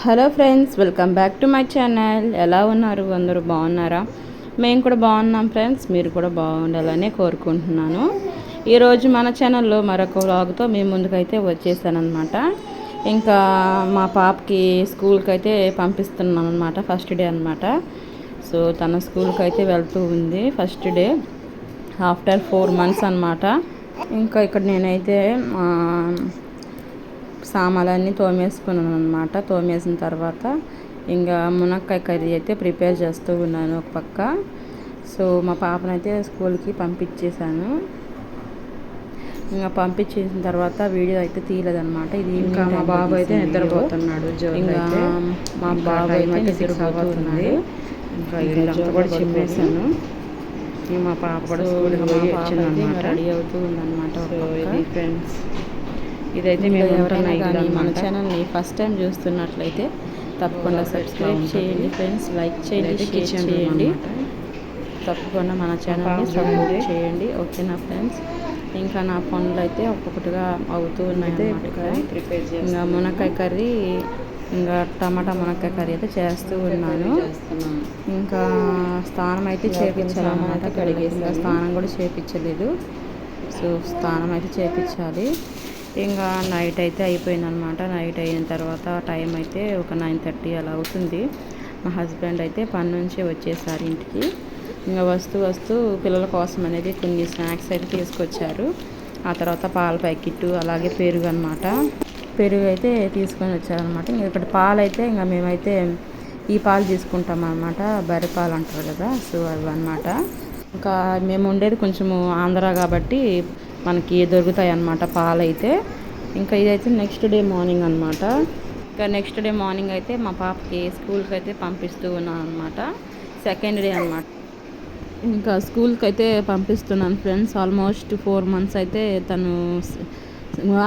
Hello friends, welcome back to my channel. ఎలా ఉన్నారు? అందరూ బాగున్నారా? మేము కూడా బాగున్నాం ఫ్రెండ్స్. మీరు కూడా బాగుండాలని కోరుకుంటున్నాను. ఈరోజు మన ఛానల్లో మరొక వ్లాగ్తో మేము ముందుకైతే వచ్చేసానమాట. ఇంకా మా పాపకి స్కూల్కి అయితే పంపిస్తున్నాను అనమాట. ఫస్ట్ డే అనమాట. సో తన స్కూల్కి అయితే వెళ్తూ ఉంది. ఫస్ట్ డే ఆఫ్టర్ 4 months అనమాట. ఇంకా ఇక్కడ నేనైతే సామాన్లన్నీ తోమేసుకున్నాను అనమాట. తోమేసిన తర్వాత ఇంకా మునక్కాయ కర్రీ అయితే ప్రిపేర్ చేస్తూ ఉన్నాను ఒక పక్క. సో మా పాపనైతే స్కూల్కి పంపించేశాను. ఇంకా పంపించేసిన తర్వాత వీడియో అయితే తీయలేదన్నమాట. ఇది ఇంకా మా బాబు అయితే నిద్రపోతున్నాడు. ఇంకా మా బాబు అయితే నిద్రపోతున్నాడు. ఇంకా ఇదంతా కూడా చెప్పేశాను. మా పాప కూడా స్కూల్కి పోయి వచ్చిందనమాట. రెడీ అవుతూ ఉందన్నమాట. ఇది ఫ్రెండ్స్, ఇదైతే మేము ఎవరైనా కానీ మన ఛానల్ని ఫస్ట్ టైం చూస్తున్నట్లయితే తప్పకుండా సబ్స్క్రైబ్ చేయండి ఫ్రెండ్స్. లైక్ చేయండి, షేర్ చేయండి. తప్పకుండా మన ఛానల్ని సపోర్ట్ చేయండి. ఓకేనా ఫ్రెండ్స్? ఇంకా నా పనులు అయితే ఒక్కొక్కటిగా అవుతూ ఉన్నాయి అన్నమాట. ఇంకా మునక్కాయ కర్రీ, ఇంకా టమాటా మునక్కాయ కర్రీ అయితే చేస్తూ ఉన్నాను. ఇంకా స్నానం అయితే చేయించాలన్నమాట. ఇంకా స్నానం కూడా చేయించలేదు. సో స్నానం అయితే చేయించాలి. ఇంకా నైట్ అయితే అయిపోయిందనమాట. నైట్ అయిన తర్వాత టైం అయితే ఒక 9:30 అలా అవుతుంది. మా హస్బెండ్ అయితే పని నుంచి వచ్చేసారు ఇంటికి. ఇంకా వస్తూ పిల్లల కోసం అనేది కొన్ని స్నాక్స్ అయితే తీసుకొచ్చారు. ఆ తర్వాత పాల ప్యాకెట్, అలాగే పెరుగు అనమాట. పెరుగు అయితే తీసుకొని వచ్చారనమాట. ఇంకా ఇక్కడ పాలు అయితే ఇంకా మేమైతే ఈ పాలు తీసుకుంటాం అనమాట. బర్రె పాలు అంటారు కదా, సో అవి అనమాట. ఇంకా మేము ఉండేది కొంచెము ఆంధ్ర కాబట్టి మనకి దొరుకుతాయి అన్నమాట పాలు అయితే. ఇంకా ఇదైతే నెక్స్ట్ డే మార్నింగ్ అనమాట. ఇంకా నెక్స్ట్ డే మార్నింగ్ అయితే మా పాపకి స్కూల్కి అయితే పంపిస్తూ ఉన్నాను అనమాట. సెకండ్ డే అనమాట. ఇంకా స్కూల్కి అయితే పంపిస్తున్నాను ఫ్రెండ్స్. ఆల్మోస్ట్ 4 months అయితే తను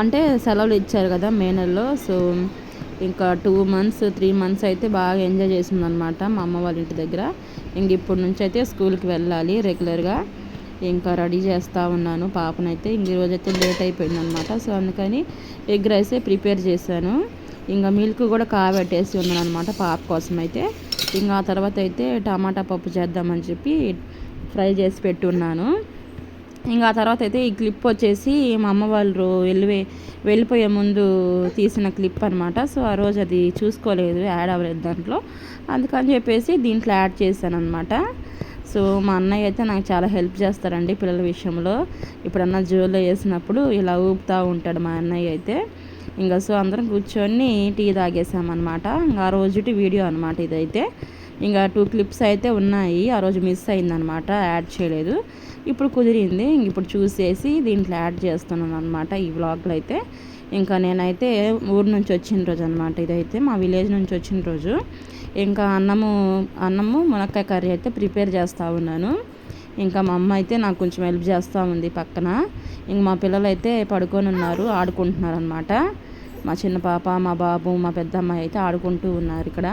అంటే సెలవులు ఇచ్చారు కదా మే నెలలో. సో ఇంకా 2 months 3 months అయితే బాగా ఎంజాయ్ చేసిందనమాట మా అమ్మ వాళ్ళ ఇంటి దగ్గర. ఇంక ఇప్పటి నుంచి అయితే స్కూల్కి వెళ్ళాలి రెగ్యులర్గా. ఇంకా రెడీ చేస్తూ ఉన్నాను పాపనైతే. ఇంక ఈరోజైతే లేట్ అయిపోయింది అనమాట. సో అందుకని ఎగ్ రైస్ ప్రిపేర్ చేశాను. ఇంకా మిల్క్ కూడా కాబెట్టేసి ఉన్నాను అనమాట పాప కోసం అయితే. ఇంకా ఆ తర్వాత అయితే టమాటా పప్పు చేద్దామని చెప్పి ఫ్రై చేసి పెట్టున్నాను. ఇంకా ఆ తర్వాత అయితే ఈ క్లిప్ వచ్చేసి మా అమ్మ వాళ్ళు వెళ్ళిపోయే ముందు తీసిన క్లిప్ అనమాట. సో ఆ రోజు అది చూసుకోలేదు, యాడ్ అవ్వలేదు దాంట్లో. అందుకని చెప్పేసి దీంట్లో యాడ్ చేశాను అనమాట. సో మా అన్నయ్య అయితే నాకు చాలా హెల్ప్ చేస్తారండి పిల్లల విషయంలో. ఇప్పుడన్నా జోలో వేసినప్పుడు ఇలా ఊపుతూ ఉంటాడు మా అన్నయ్య అయితే. ఇంకా సో అందరం కూర్చొని టీ తాగేసామన్నమాట. ఇంకా ఆ రోజుటి వీడియో అనమాట ఇదైతే. ఇంకా 2 clips అయితే ఉన్నాయి. ఆ రోజు మిస్ అయిందనమాట, యాడ్ చేయలేదు. ఇప్పుడు కుదిరింది. ఇప్పుడు చూసేసి దీంట్లో యాడ్ చేస్తున్నాను అనమాట ఈ వ్లాగ్లో అయితే. ఇంకా నేనైతే ఊరు నుంచి వచ్చిన రోజు అనమాట ఇదైతే, మా విలేజ్ నుంచి వచ్చిన రోజు. ఇంకా అన్నము మునక్కాయ కర్రీ అయితే ప్రిపేర్ చేస్తూ ఉన్నాను. ఇంకా మా అమ్మ అయితే నాకు కొంచెం హెల్ప్ చేస్తూ ఉంది పక్కన. ఇంక మా పిల్లలు అయితే పడుకొని ఉన్నారు, ఆడుకుంటున్నారు అనమాట. మా చిన్న పాప, మా బాబు, మా పెద్దమ్మాయి అయితే ఆడుకుంటూ ఉన్నారు ఇక్కడ.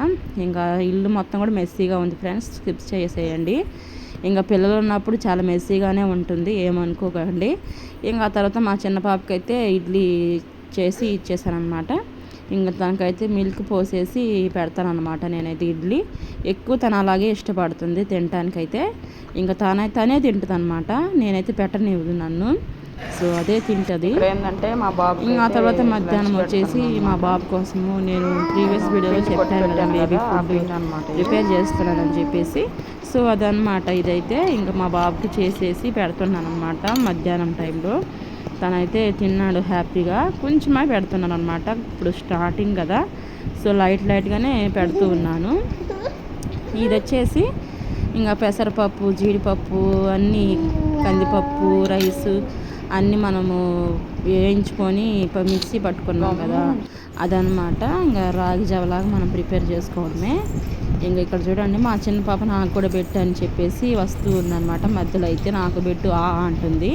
ఇంకా ఇల్లు మొత్తం కూడా మెస్సీగా ఉంది ఫ్రెండ్స్, స్కిప్ చేసేయండి. ఇంకా పిల్లలు ఉన్నప్పుడు చాలా మెస్సీగానే ఉంటుంది, ఏమనుకోకండి. ఇంకా ఆ తర్వాత మా చిన్న పాపకి అయితే ఇడ్లీ చేసి ఇచ్చేసానమాట. ఇంకా తనకైతే మిల్క్ పోసేసి పెడతానమాట నేనైతే ఇడ్లీ. ఎక్కువ తను అలాగే ఇష్టపడుతుంది తినటానికైతే. ఇంకా తనే తింటుంది అనమాట, నేనైతే పెట్టనివ్వదు నన్ను. సో అదే తింటుంది. ఏంటంటే మా బాబు ఇంకా ఆ తర్వాత మధ్యాహ్నం వచ్చేసి మా బాబు కోసము నేను ప్రీవియస్ వీడియోలో చెప్పాను కదా బేబీ ఫుడ్ ప్రిపేర్ చేస్తున్నానని చెప్పేసి. సో అదనమాట ఇదైతే. ఇంకా మా బాబుకి చేసేసి పెడుతున్నాను అనమాట మధ్యాహ్నం టైంలో. తనైతే తిన్నాడు హ్యాపీగా. కొంచెమే పెడుతున్నాను అనమాట, ఇప్పుడు స్టార్టింగ్ కదా. సో లైట్గానే పెడుతూ ఉన్నాను. ఇది వచ్చేసి ఇంకా పెసరపప్పు, జీడిపప్పు, అన్నీ కందిపప్పు, రైసు అన్నీ మనము వేయించుకొని మిక్సీ పట్టుకున్నాం కదా, అదనమాట. ఇంకా రాగి జావలాగా మనం ప్రిపేర్ చేసుకోవడమే. ఇంకా ఇక్కడ చూడండి మా చిన్న పాప నాకు కూడా పెట్టు అని చెప్పేసి వస్తూ ఉందన్నమాట. మధ్యలో అయితే నాకు పెట్టు అంటుంది.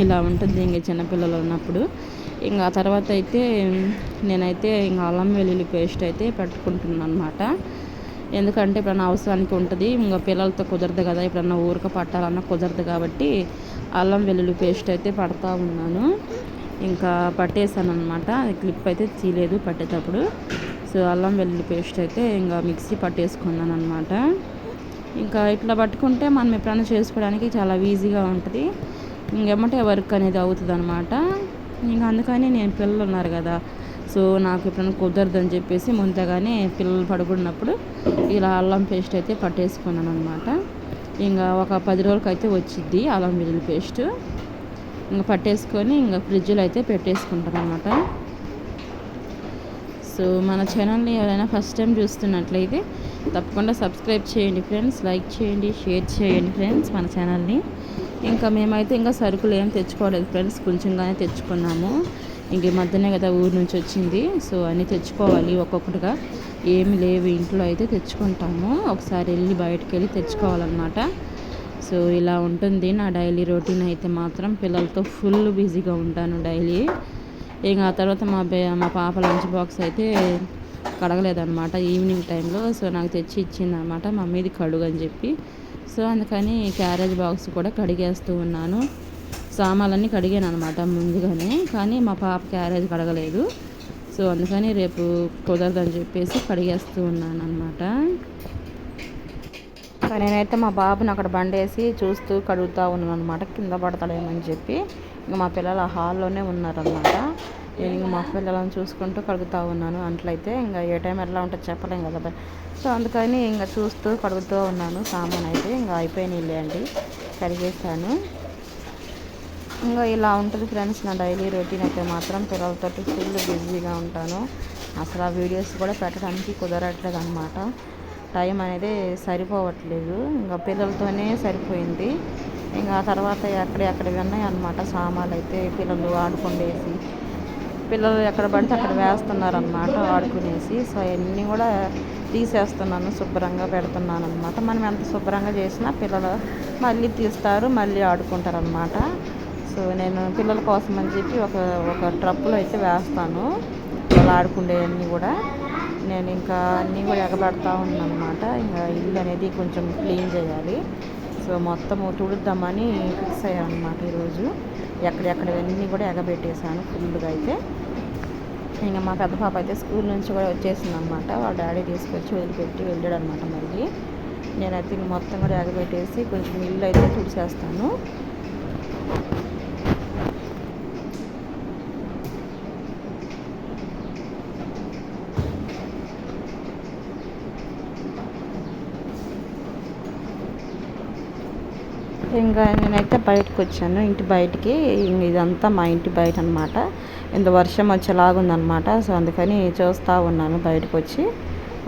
ఇలా ఉంటుంది ఇంక చిన్నపిల్లలు ఉన్నప్పుడు. ఇంకా ఆ తర్వాత అయితే నేనైతే ఇంకా అల్లం వెల్లుల్లి పేస్ట్ అయితే పెట్టుకుంటున్నాను అనమాట. ఎందుకంటే ఎప్పుడన్నా అవసరానికి ఉంటుంది. ఇంకా పిల్లలతో కుదరదు కదా, ఎప్పుడన్నా ఊరిక పట్టాలన్నా కుదరదు కాబట్టి అల్లం వెల్లుల్లి పేస్ట్ అయితే పడతా ఉన్నాను. ఇంకా పట్టేసాను అనమాట. క్లిప్ అయితే తీయలేదు పట్టేటప్పుడు. సో అల్లం వెల్లుల్లి పేస్ట్ అయితే ఇంకా మిక్సీ పట్టేసుకున్నాను అనమాట. ఇంకా ఇట్లా పట్టుకుంటే మనం ఎప్పుడైనా చేసుకోవడానికి చాలా ఈజీగా ఉంటుంది. ఇంకెమ్మటే వర్క్ అనేది అవుతుంది అనమాట. ఇంకా అందుకని నేను పిల్లలు ఉన్నారు కదా, సో నాకు ఎప్పుడైనా కుదరదని చెప్పేసి ముందుగానే పిల్లలు పడుకున్నప్పుడు ఇలా అల్లం పేస్ట్ అయితే పట్టేసుకున్నాను అనమాట. ఇంకా ఒక 10 రోజులకి అయితే వచ్చిద్ది అల్లం వెల్లుల్లి పేస్ట్. ఇంకా పట్టేసుకొని ఇంకా ఫ్రిడ్జ్లో అయితే పెట్టేసుకుంటాను అనమాట. సో మన ఛానల్ని ఎవరైనా ఫస్ట్ టైం చూస్తున్నట్లయితే తప్పకుండా సబ్స్క్రైబ్ చేయండి ఫ్రెండ్స్, లైక్ చేయండి, షేర్ చేయండి ఫ్రెండ్స్ మన ఛానల్ని. ఇంకా మేమైతే ఇంకా సరుకులు ఏం తెచ్చుకోలేదు ఫ్రెండ్స్, కొంచెంగానే తెచ్చుకున్నాము. ఇంక ఈ మధ్యనే కదా ఊరు నుంచి వచ్చింది, సో అన్నీ తెచ్చుకోవాలి ఒక్కొక్కటిగా. ఏమి లేవు ఇంట్లో అయితే తెచ్చుకుంటాము, ఒకసారి వెళ్ళి బయటకు వెళ్ళి తెచ్చుకోవాలన్నమాట. సో ఇలా ఉంటుంది నా డైలీ రొటీన్ అయితే మాత్రం. పిల్లలతో ఫుల్ బిజీగా ఉంటాను డైలీ. ఇంకా ఆ తర్వాత మా పాప లంచ్ బాక్స్ అయితే కడగలేదన్నమాట ఈవినింగ్ టైంలో. సో నాకు తెచ్చి ఇచ్చిందనమాట మమ్మీది కడుగు అని చెప్పి. సో అందుకని క్యారేజ్ బాక్స్ కూడా కడిగేస్తూ ఉన్నాను. సామాన్లన్నీ కడిగాను అనమాట ముందుగానే, కానీ మా పాప క్యారేజ్ కడగలేదు. సో అందుకని రేపు కుదరదని చెప్పేసి కడిగేస్తూ ఉన్నాను అనమాట. నేనైతే మా బాబుని అక్కడ బండేసి చూస్తూ కడుగుతూ ఉన్నాను అనమాట, కింద పడతాడేమని చెప్పి. ఇంకా మా పిల్లలు ఆ హాల్లోనే ఉన్నారనమాట. నేను ఇంకా మా పిల్లలను చూసుకుంటూ కడుగుతూ ఉన్నాను. అంట్లయితే ఇంకా ఏ టైం ఎలా ఉంటుందో చెప్పలేం కదా. సో అందుకని ఇంకా చూస్తూ కడుగుతూ ఉన్నాను. సామాన్ అయితే ఇంకా అయిపోయినాయిలే అండి, కడిగేసాను. ఇంకా ఇలా ఉంటుంది ఫ్రెండ్స్ నా డైలీ రొటీన్ అయితే మాత్రం. పిల్లలతో ఫుల్ బిజీగా ఉంటాను. అసలు ఆ వీడియోస్ కూడా పెట్టడానికి కుదరట్లేదు అనమాట. టైం అనేది సరిపోవట్లేదు, ఇంకా పిల్లలతోనే సరిపోయింది. ఇంకా తర్వాత ఎక్కడెక్కడివి ఉన్నాయి అనమాట సామాన్లు అయితే. పిల్లలు ఆడుకుండేసి పిల్లలు ఎక్కడ పడితే అక్కడ వేస్తున్నారనమాట ఆడుకునేసి. సో అవన్నీ కూడా తీసేస్తున్నాను, శుభ్రంగా పెడుతున్నాను అనమాట. మనం ఎంత శుభ్రంగా చేసినా పిల్లలు మళ్ళీ తీస్తారు, మళ్ళీ ఆడుకుంటారు అనమాట. సో నేను పిల్లల కోసం అని చెప్పి ఒక ట్రప్పులో అయితే వేస్తాను వాళ్ళు ఆడుకునేవన్నీ కూడా. నేను ఇంకా అన్నీ కూడా ఎగబెడతా ఉన్నాను అనమాట. ఇంకా ఇల్లు అనేది కొంచెం క్లీన్ చేయాలి. సో మొత్తం తుడుద్దామని ఫిక్స్ అయ్యాను అనమాట ఈరోజు. ఎక్కడెక్కడవన్నీ కూడా ఎగబెట్టేశాను ఫుల్గా అయితే. ఇంకా మా పెద్ద పాప అయితే స్కూల్ నుంచి కూడా వచ్చేసింది అనమాట. వాళ్ళ డాడీ తీసుకొచ్చి వదిలిపెట్టి వెళ్ళాడు అనమాట. మళ్ళీ నేనైతే ఇంక మొత్తం కూడా ఎగబెట్టేసి కొంచెం ఇల్లు అయితే తుడిచేస్తాను. ఇంకా నేనైతే బయటకు వచ్చాను, ఇంటి బయటికి. ఇదంతా మా ఇంటి బయట అనమాట. ఇంత వర్షం వచ్చేలాగుందనమాట. సో అందుకని చూస్తూ ఉన్నాను బయటకు వచ్చి.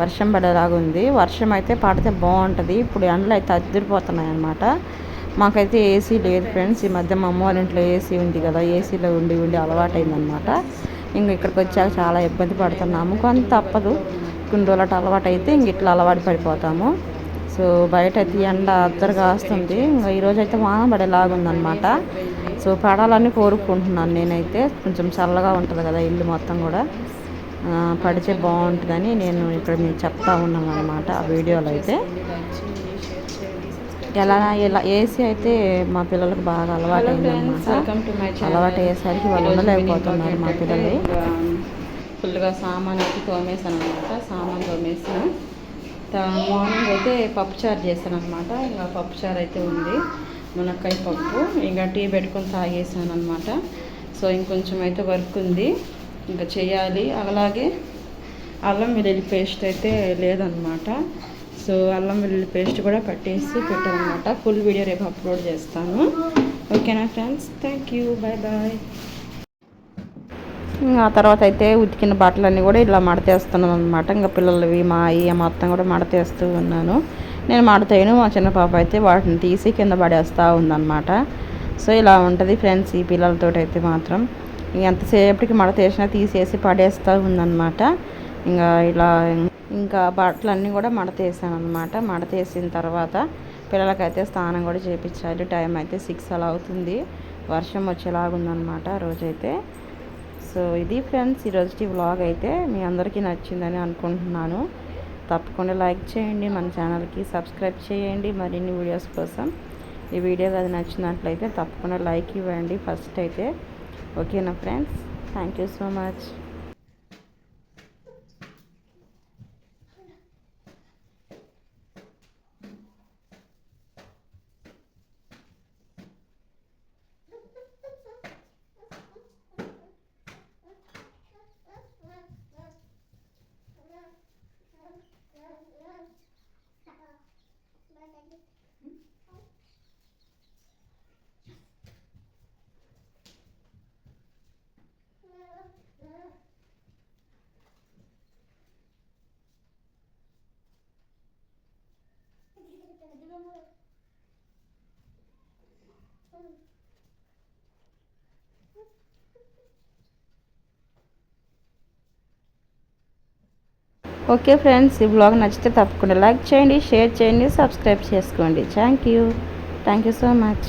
వర్షం పడేలాగుంది. వర్షం అయితే పడితే బాగుంటుంది. ఇప్పుడు ఎండలు అయితే అదిరిపోతున్నాయి అనమాట. మాకైతే ఏసీ లేదు ఫ్రెండ్స్. ఈ మధ్య మా అమ్మ వాళ్ళ ఇంట్లో ఏసీ ఉంది కదా, ఏసీలో ఉండి అలవాటైందనమాట. ఇంక ఇక్కడికి వచ్చాక చాలా ఇబ్బంది పడుతున్నాము, కానీ తప్పదు. కొన్ని రోజులు అలవాటు అయితే ఇంక ఇట్లా అలవాటు పడిపోతాము. సో బయట అయితే ఎండ అద్దరుగా వస్తుంది. ఇంకా ఈరోజు అయితే వాన పడేలాగుందనమాట. సో పడాలని కోరుకుంటున్నాను నేనైతే. కొంచెం చల్లగా ఉంటుంది కదా ఇల్లు మొత్తం కూడా, పడితే బాగుంటుందని నేను ఇక్కడ మీకు చెప్తా ఉన్నాను అనమాట ఆ వీడియోలో అయితే. ఇలా ఏసీ అయితే మా పిల్లలకు బాగా అలవాటు అయిందనమాట. అలవాటు అయ్యేసరికి వాళ్ళు ఉండలేకపోతున్నారు మా పిల్లలు. ఫుల్గా సామాన్ అయితే తోమేసాను అనమాట. సామాన్ తోమేసాను. మార్నింగ్ అయితే పప్పుచారు చేశాను అనమాట. ఇంకా పప్పుచారు అయితే ఉంది, మునక్కాయ పప్పు. ఇంకా టీ పెట్టుకొని తాగేసాను అనమాట. సో ఇంకొంచెం అయితే వర్క్ ఉంది, ఇంకా చేయాలి. అలాగే అల్లం వెల్లుల్లి పేస్ట్ అయితే లేదనమాట. సో అల్లం వెల్లుల్లి పేస్ట్ కూడా పట్టేసి పెట్టాను అనమాట. ఫుల్ వీడియో రేపు అప్లోడ్ చేస్తాను. ఓకేనా friends, thank you, bye bye. ఆ తర్వాత అయితే ఉతికిన బట్టలన్నీ కూడా ఇలా మడతేస్తున్నాను అనమాట. ఇంకా పిల్లలవి మా అయ్యి మొత్తం కూడా మడతేస్తూ ఉన్నాను. నేను మడతేయను, మా చిన్న పాప అయితే వాటిని తీసి కింద పడేస్తూ ఉందన్నమాట. సో ఇలా ఉంటుంది ఫ్రెండ్స్ ఈ పిల్లలతో అయితే మాత్రం. ఎంతసేపటికి మడతేసినా తీసేసి పడేస్తూ ఉందన్నమాట. ఇంకా బట్టలన్నీ కూడా మడతేసాను అనమాట. మడతేసిన తర్వాత పిల్లలకైతే స్నానం కూడా చేయించాలి. టైం అయితే 6 అలా అవుతుంది. వర్షం వచ్చేలాగుందనమాట రోజైతే. సో ఇది ఫ్రెండ్స్ ఈరోజు వ్లాగ్ అయితే. మీ అందరికీ నచ్చిందని అనుకుంటున్నాను. తప్పకుండా లైక్ చేయండి, మన ఛానల్కి సబ్స్క్రైబ్ చేయండి మరిన్ని వీడియోస్ కోసం. ఈ వీడియో అది నచ్చినట్లయితే తప్పకుండా లైక్ ఇవ్వండి ఫస్ట్ అయితే. ఓకేనా friends, thank you so much. Okay friends, ఈ బ్లాగ్ నచ్చితే తప్పకుండా లైక్ చేయండి, షేర్ చేయండి, సబ్స్క్రైబ్ చేసుకోండి. Thank you so much.